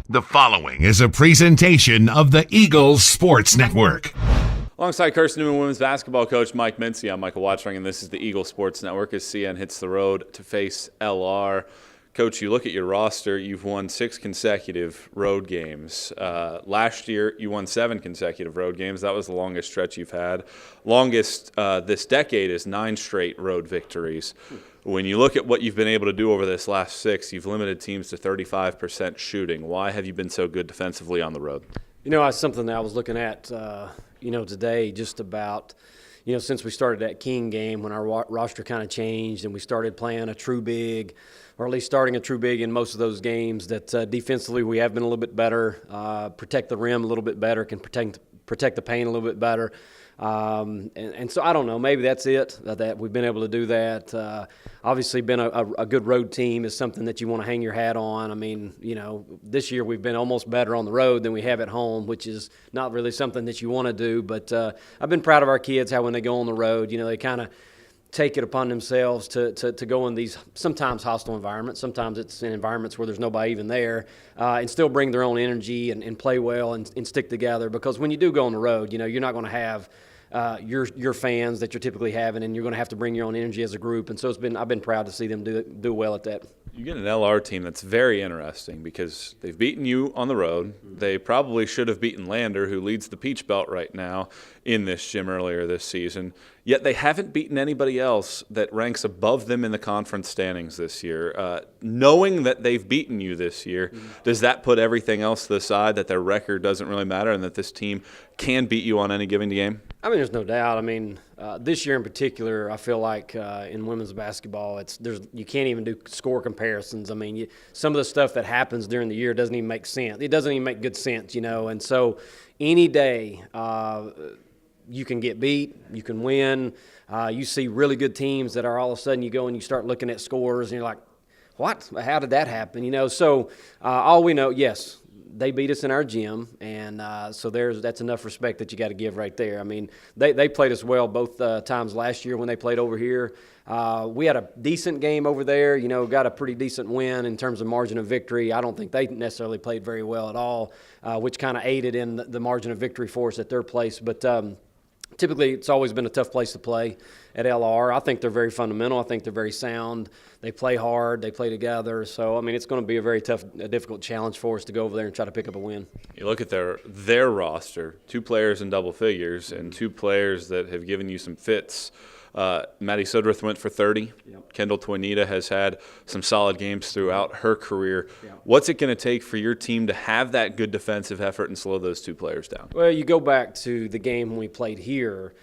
The following is a presentation of the Eagles Sports Network. Alongside Carson-Newman women's basketball coach Mike Mincey, I'm Michael Watchring, and this is the Eagles Sports Network as CN hits the road to face LR. Coach, you look at your roster, you've won 6 consecutive road games. Last year, you won 7 consecutive road games. That was the longest stretch you've had. Longest this decade is 9 straight road victories. When you look at what you've been able to do over this last 6, you've limited teams to 35% shooting. Why have you been so good defensively on the road? You know, that's something that I was looking at, today, just about, since we started that King game when our roster kind of changed and we started playing a true big, or at least starting a true big in most of those games, that defensively we have been a little bit better, protect the rim a little bit better, can protect the paint a little bit better. And so I don't know, maybe that's it, that we've been able to do that. Obviously been a good road team is something that you want to hang your hat on. I mean, this year we've been almost better on the road than we have at home, which is not really something that you want to do. But I've been proud of our kids, how when they go on the road, they kind of take it upon themselves to go in these sometimes hostile environments. Sometimes it's in environments where there's nobody even there, and still bring their own energy and play well and stick together. Because when you do go on the road, you're not going to have your fans that you're typically having, and you're going to have to bring your own energy as a group. And so I've been proud to see them do well at that. You get an LR team that's very interesting because they've beaten you on the road. They probably should have beaten Lander, who leads the Peach Belt right now, in this gym earlier this season. Yet they haven't beaten anybody else that ranks above them in the conference standings this year. Knowing that they've beaten you this year, does that put everything else to the side, that their record doesn't really matter and that this team can beat you on any given game? I mean, there's no doubt. I mean, this year in particular, I feel like in women's basketball, you can't even do score comparisons. I mean, some of the stuff that happens during the year doesn't even make sense. It doesn't even make good sense, And so any day you can get beat, you can win. You see really good teams that are all of a sudden you go and you start looking at scores and you're like, what? How did that happen? So all we know, yes, they beat us in our gym, and so that's enough respect that you got to give right there. I mean, they played us well both times last year when they played over here. We had a decent game over there, got a pretty decent win in terms of margin of victory. I don't think they necessarily played very well at all, which kind of aided in the margin of victory for us at their place. But typically, it's always been a tough place to play at LR. I think they're very fundamental. I think they're very sound. They play hard. They play together. So, I mean, it's going to be a very difficult challenge for us to go over there and try to pick up a win. You look at their roster, 2 players in double figures and 2 players that have given you some fits. Maddie Sudworth went for 30. Yep. Kendall Toinita has had some solid games throughout her career. Yep. What's it going to take for your team to have that good defensive effort and slow those 2 players down? Well, you go back to the game when we played here,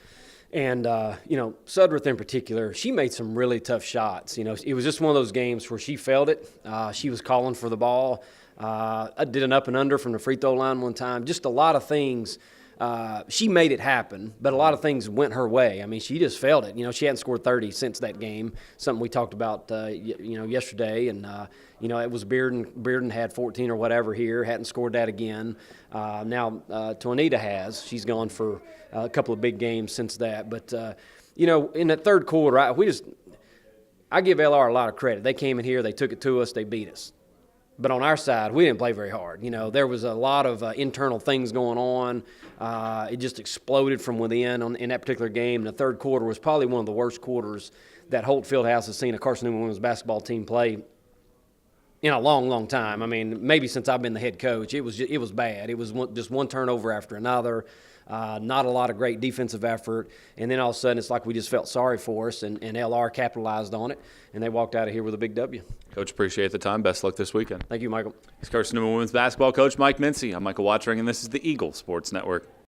and, Sudworth in particular, she made some really tough shots. It was just one of those games where she felt it. She was calling for the ball. I did an up and under from the free throw line one time. Just a lot of things. She made it happen, but a lot of things went her way. I mean, she just felt it. She hadn't scored 30 since that game, something we talked about, yesterday. And, it was Bearden had 14 or whatever here, hadn't scored that again. Now, Toinita has. She's gone for a couple of big games since that. But, in the third quarter, I give LR a lot of credit. They came in here, they took it to us, they beat us. But on our side, we didn't play very hard. There was a lot of internal things going on. It just exploded from within in that particular game. The third quarter was probably one of the worst quarters that Holt Fieldhouse has seen a Carson-Newman women's basketball team play in a long, long time. I mean, maybe since I've been the head coach. It was bad. It was just one turnover after another. Not a lot of great defensive effort, and then all of a sudden it's like we just felt sorry for us, and LR capitalized on it, and they walked out of here with a big W. Coach, appreciate the time. Best luck this weekend. Thank you, Michael. He's Carson-Newman women's basketball coach Mike Mincey. I'm Michael Watchring, and this is the Eagles Sports Network.